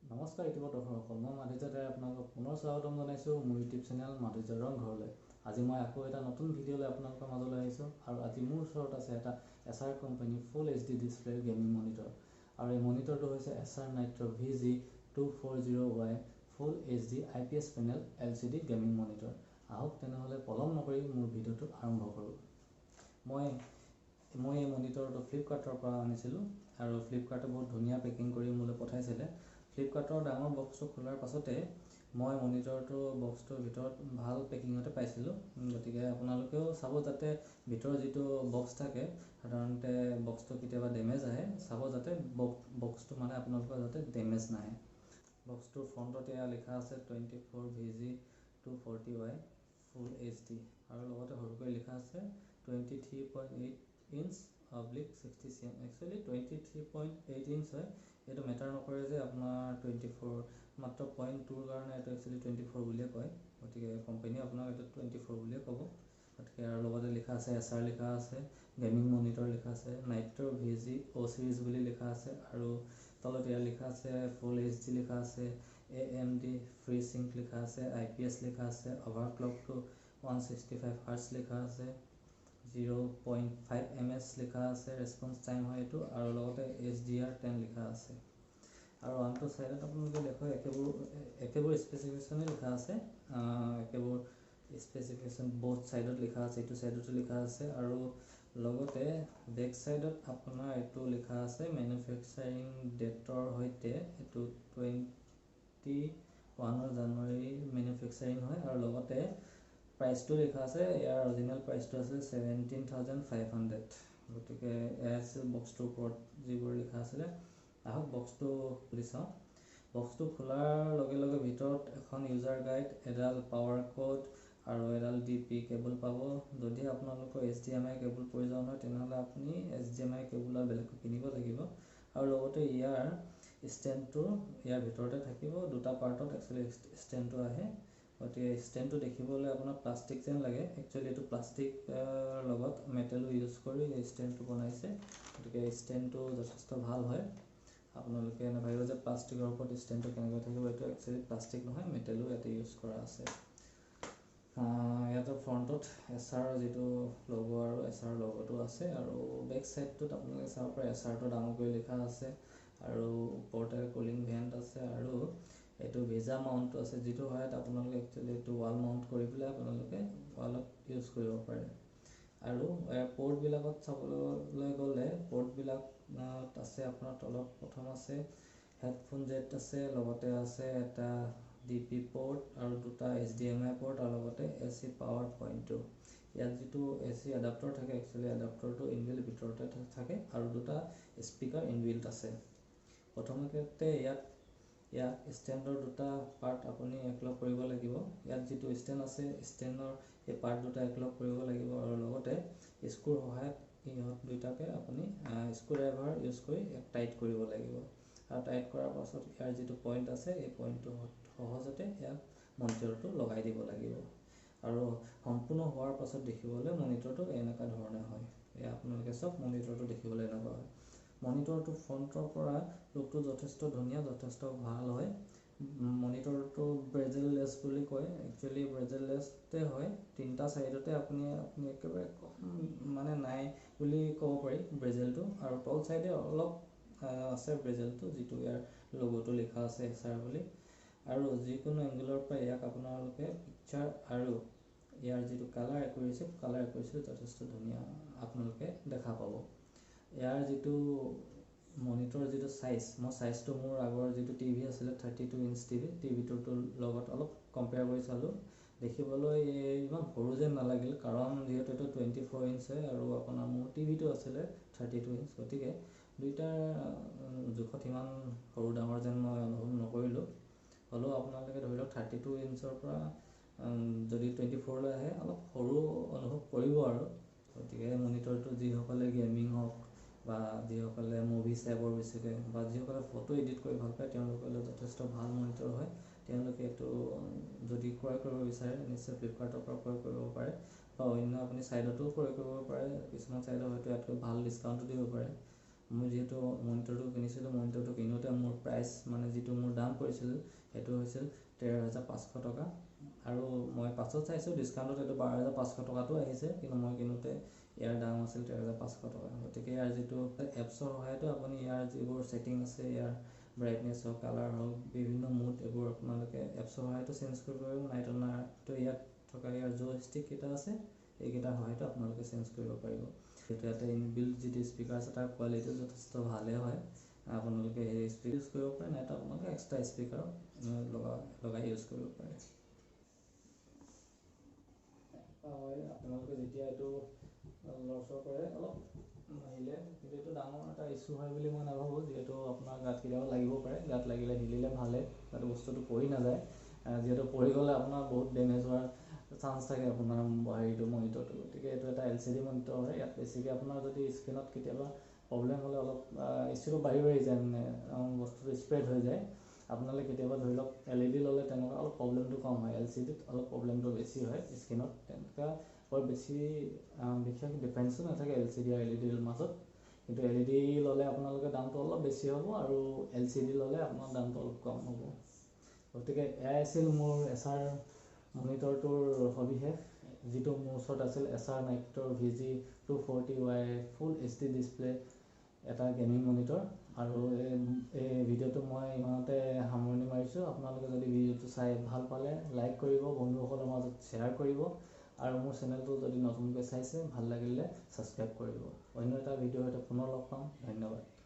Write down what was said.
নমস্কাৰ ইউটিউবৰ দৰ্শকসকল, মই মাধুৰ্য্যৰে আপোনালোকক পুনৰ স্বাগতম জনাইছোঁ মোৰ ইউটিউব চেনেল মাধুৰ্য্যৰ ঘৰলৈ। আজি মই আকৌ এটা নতুন ভিডিঅ'লৈ আপোনালোকৰ মাজলৈ আহিছোঁ আৰু আজি মোৰ ওচৰত আছে এটা এচাৰ কোম্পানী ফুল HD ডিছপ্লে গেমিং মনিটৰ আৰু এই মনিটৰটো হৈছে এচাৰ নাইট্ৰ VG240Y ফুল HD IPS panel LCD gaming monitor. আহক তেনেহ'লে পলম নকৰি মোৰ ভিডিঅ'টো আৰম্ভ কৰোঁ। মই এই মনিটৰটো ফ্লিপকাৰ্টৰ পৰা আনিছিলোঁ আৰু ফ্লিপকাৰ্টে বহুত ধুনীয়া পেকিং কৰি মোলৈ পঠাইছিলে। ফ্লিপকাৰ্টৰ ডাঙৰ বক্সটো খোলাৰ পাছতে মই মনিটৰটো বক্সটোৰ ভিতৰত ভাল পেকিঙতে পাইছিলোঁ। গতিকে আপোনালোকেও চাব যাতে ভিতৰৰ যিটো বক্স থাকে, সাধাৰণতে বক্সটো কেতিয়াবা ডেমেজ আহে, চাব যাতে বক্সটো মানে আপোনালোকৰ যাতে ডেমেজ নাহে। বক্সটোৰ ফ্ৰণ্টত এয়া লিখা আছে 24 VG240Y ফুল HD আৰু লগতে সৰুকৈ লিখা আছে 23.8 ইঞ্চ / 60 cm। একচুৱেলি 23.8 ইঞ্চ হয়, এইটো মেটাৰ নকৰে যে আপোনাৰ 24 মাত্ৰ 0.2ৰ কাৰণে এইটো একচুৱেলি 24 বুলিয়ে কয়। গতিকে কোম্পানীয়ে আপোনাক এইটো 24 বুলিয়ে ক'ব। গতিকে আৰু লগতে লিখা আছে এচাৰ লিখা আছে, গেমিং মনিটৰ লিখা আছে, নাইট্ৰ VGO চিৰিজ বুলি লিখা আছে আৰু তলত ইয়াত লিখা আছে ফুল HD লিখা আছে, AMD FreeSync লিখা আছে, IPS লিখা আছে, অভাৰক্লকটো 165 Hz লিখা আছে, 0.5 ms লিখা আছে, ৰেছপন্স টাইম হয় এইটো আৰু লগতে HDR10 লিখা আছে। আৰু আনটো ছাইডত আপোনালোকে দেখুৱাই একেবোৰ স্পেচিফিকেশ্যনে লিখা আছে, একেবোৰ স্পেচিফিকেশ্যন বহুত ছাইডত লিখা আছে, এইটো ছাইডতো লিখা আছে আৰু লগতে বেক ছাইডত আপোনাৰ এইটো লিখা আছে মেনুফেকচাৰিং ডেটৰ সৈতে এইটো 21 জানুৱাৰী মেনুফেকচাৰিং হয় আৰু লগতে প্ৰাইচটো লিখা আছে, ইয়াৰ অৰিজিনেল প্ৰাইচটো আছে 17,500। গতিকে এয়া আছিল বক্সটোৰ ওপৰত যিবোৰ লিখা আছিলে। আহক বক্সটো খুলি চাওঁ। বক্সটো খোলাৰ লগে লগে ভিতৰত এখন ইউজাৰ গাইড, এডাল পাৱাৰ ক'ড আৰু এডাল DP কেবল পাব। যদি আপোনালোকৰ HDMI কেবল প্ৰয়োজন হয় তেনেহ'লে আপুনি HDMI কেবল আৰু বেলেগকৈ কিনিব লাগিব আৰু লগতে ইয়াৰ ষ্টেণ্ডটো ইয়াৰ ভিতৰতে থাকিব। দুটা পাৰ্টত একচুৱেলি ষ্টেণ্ডটো আহে। গতিকে ষ্টেণ্ডটো দেখিবলৈ আপোনাৰ প্লাষ্টিক যেন লাগে, একচুৱেলি এইটো প্লাষ্টিকৰ লগত মেটেলো ইউজ কৰি এই ষ্টেণ্ডটো বনাইছে। গতিকে ষ্টেণ্ডটো যথেষ্ট ভাল হয়। আপোনালোকে নাভাবিব যে প্লাষ্টিকৰ ওপৰত ষ্টেণ্ডটো কেনেকৈ থাকিব, এইটো একচুৱেলি প্লাষ্টিক নহয়, মেটেলো ইয়াতে ইউজ কৰা আছে। ইয়াতে ফ্ৰণ্টত এচাৰৰ যিটো লগো আৰু এচাৰৰ লগটো আছে আৰু বেক ছাইডটোত আপোনালোকে চাব পাৰে এচাৰটো ডাঙৰকৈ লিখা আছে আৰু ওপৰতে কুলিং ভেণ্ট আছে আৰু এইটো ভিজা মাউণ্টটো আছে, যিটো সহায়ত আপোনালোকে একচুৱেলি এইটো ৱাল মাউণ্ট কৰি পেলাই আপোনালোকে ৱালত ইউজ কৰিব পাৰে। আৰু পৰ্টবিলাকত চাবলৈ গ'লে পৰ্টবিলাক আছে আপোনাৰ তলত প্ৰথম আছে হেডফোন জেক আছে, লগতে আছে এটা DP পৰ্ট আৰু দুটা HDMI পৰ্ট আৰু লগতে AC পাৱাৰ পইণ্টটো। ইয়াত যিটো AC এডাপ্টৰ থাকে, একচুৱেলি এডাপ্টৰটো ইনবিল্ট ভিতৰতে থাকে আৰু দুটা স্পীকাৰ ইনবিল্ট আছে। প্ৰথমতে ইয়াত ষ্টেণ্ডৰ দুটা পাৰ্ট আপুনি একলগ কৰিব লাগিব। ইয়াত যিটো ষ্টেণ্ড আছে ষ্টেণ্ডৰ এই পাৰ্ট দুটা একলগ কৰিব লাগিব আৰু লগতে স্ক্ৰুৰ সহায়ত ইহঁত দুটাকে আপুনি স্ক্ৰু ড্ৰাইভাৰ ইউজ কৰি টাইট কৰিব লাগিব আৰু টাইট কৰাৰ পাছত ইয়াৰ যিটো পইণ্ট আছে এই পইণ্টটো সহজতে ইয়াত মনিটৰটো লগাই দিব লাগিব আৰু সম্পূৰ্ণ হোৱাৰ পাছত দেখিবলৈ মনিটৰটো এনেকুৱা ধৰণে হয়। এয়া আপোনালোকে চাওক, মনিটৰটো দেখিবলৈ এনেকুৱা হয়। মনিটৰটো ফ্ৰণ্টৰ পৰা লুকটো যথেষ্ট ধুনীয়া, যথেষ্ট ভাল হয়। মনিটৰটো ব্ৰেজেললেছ বুলি কয়, একচুৱেলি ব্ৰেজেললেছতে হয়। তিনিটা ছাইডতে আপুনি একেবাৰে মানে নাই বুলি ক'ব পাৰি ব্ৰেজেলটো আৰু তল ছাইডে অলপ আছে ব্ৰেজেলটো, যিটো ইয়াৰ লগটো লিখা আছে এচাৰ বুলি আৰু যিকোনো এংগেলৰ পৰা ইয়াক আপোনালোকে পিকচাৰ আৰু ইয়াৰ যিটো কালাৰ একুৰেচি যথেষ্ট ধুনীয়া আপোনালোকে দেখা পাব। ইয়াৰ যিটো মনিটৰ যিটো মই চাইজটো মোৰ আগৰ যিটো টিভি আছিলে 32 ইঞ্চ টিভিটোৰ লগত অলপ কম্পেয়াৰ কৰি চালোঁ। দেখিবলৈ ইমান সৰু যেন নালাগিল, কাৰণ যিহেতু এইটো 24 ইঞ্চ হয় আৰু আপোনাৰ মোৰ টিভিটো আছিলে 32 ইঞ্চ। গতিকে দুইটাৰ জোখত ইমান সৰু ডাঙৰ যেন মই অনুভৱ নকৰিলোঁ। হ'লেও আপোনালোকে ধৰি লওক 32 ইঞ্চৰ পৰা যদি 24লৈ আহে অলপ সৰু অনুভৱ কৰিব আৰু। গতিকে মনিটৰটো যিসকলে গেমিং হওক বা যিসকলে মুভি চাই বৰ বেছিকৈ বা যিসকলে ফটো এডিট কৰি ভাল পায় তেওঁলোকলৈ যথেষ্ট ভাল মনিটৰ হয়। তেওঁলোকে এইটো যদি ক্ৰয় কৰিব বিচাৰে নিশ্চয় ফ্লিপকাৰ্টৰ পৰা ক্ৰয় কৰিব পাৰে বা অন্য আপুনি ছাইডতো ক্ৰয় কৰিব পাৰে। কিছুমান ছাইডত হয়তো ইয়াতকৈ ভাল ডিছকাউণ্টো দিব পাৰে। মই যিহেতু মনিটৰটো কিনিছিলোঁ, মনিটৰটো কিনোতে মোৰ প্ৰাইচ মানে যিটো মোৰ দাম পৰিছিল সেইটো হৈছিল 13,500 টকা। আৰু মই পাছত চাইছোঁ ডিছকাউণ্টত এইটো 12,500 টকাটো আহিছে, কিন্তু মই কিনোতে ইয়াৰ দাম আছিল 13,500 টকা। গতিকে ইয়াৰ যিটো এপছৰ সহায়তো আপুনি ইয়াৰ যিবোৰ ছেটিং আছে, ইয়াৰ ব্ৰাইটনেছ হওক, কালাৰ হওক, বিভিন্ন মুড এইবোৰ আপোনালোকে এপছৰ সহায়তো চেঞ্জ কৰিব পাৰিব। নাইতো ইয়াত থকা ইয়াৰ জয়ষ্টিক কেইটা আছে এইকেইটাৰ সহায়তো আপোনালোকে চেঞ্জ কৰিব পাৰিব। সেইটো ইয়াতে ইনবিল্ট যিটো স্পীকাৰ আছে তাৰ কোৱালিটিও যথেষ্ট ভালেই হয়। আপোনালোকে সেই স্পীকাৰ ইউজ কৰিব পাৰে, নাইতো আপোনালোকে এক্সট্ৰা স্পীকাৰ লগাই ইউজ কৰিব পাৰে। হয়, আপোনালোকে যেতিয়া এইটো লৰচৰ কৰে অলপ হিলে, কিন্তু এইটো ডাঙৰ এটা ইছ্যু হয় বুলি মই নাভাবোঁ, যিহেতু আপোনাৰ গাত কেতিয়াবা লাগিব পাৰে। গাত লাগিলে হিলিলে ভালেই, যাতে বস্তুটো পৰি নাযায়। যিহেতু পৰি গ'লে আপোনাৰ বহুত ডেমেজ হোৱাৰ চান্স থাকে আপোনাৰ হেৰিটো মনিটৰটো। গতিকে এইটো এটা LCD মনিটৰ হয়, ইয়াত বেছিকৈ আপোনাৰ যদি স্ক্ৰীণত কেতিয়াবা প্ৰব্লেম হ'লে অলপ ইছ্যুটো বাঢ়ি যায়, মানে বস্তুটো স্প্ৰেড হৈ যায়। আপোনালোকে কেতিয়াবা ধৰি লওক LED ল'লে তেনেকুৱা অলপ প্ৰব্লেমটো কম হয়, LCDত অলপ প্ৰব্লেমটো বেছি হয় স্ক্ৰীণত। তেনেকুৱা বৰ বেছি বিশেষ ডিফাৰেঞ্চো নাথাকে LCD আৰু LEDৰ মাজত। কিন্তু LED ল'লে আপোনালোকে দামটো অলপ বেছি হ'ব, আৰু LCD ল'লে আপোনাৰ দামটো অলপ কম হ'ব। গতিকে এয়াই আছিল মোৰ এচাৰ মনিটৰটোৰ সবিশেষ, যিটো মোৰ ওচৰত আছিল এচাৰ নাইট্ৰ VG240Y ফুল HD ডিছপ্লে এটা গেমিং মনিটৰ। আৰু এই ভিডিঅ'টো মই ইমানতে সামৰণি মাৰিছোঁ। আপোনালোকে যদি ভিডিঅ'টো চাই ভাল পালে লাইক কৰিব, বন্ধুসকলৰ মাজত শ্বেয়াৰ কৰিব, আৰু মোৰ চেনেলটো যদি নতুনকৈ চাইছে ভাল লাগিলে ছাবস্ক্ৰাইব কৰিব। অন্য এটা ভিডিঅ'ৰ সৈতে পুনৰ লগ পাম। ধন্যবাদ।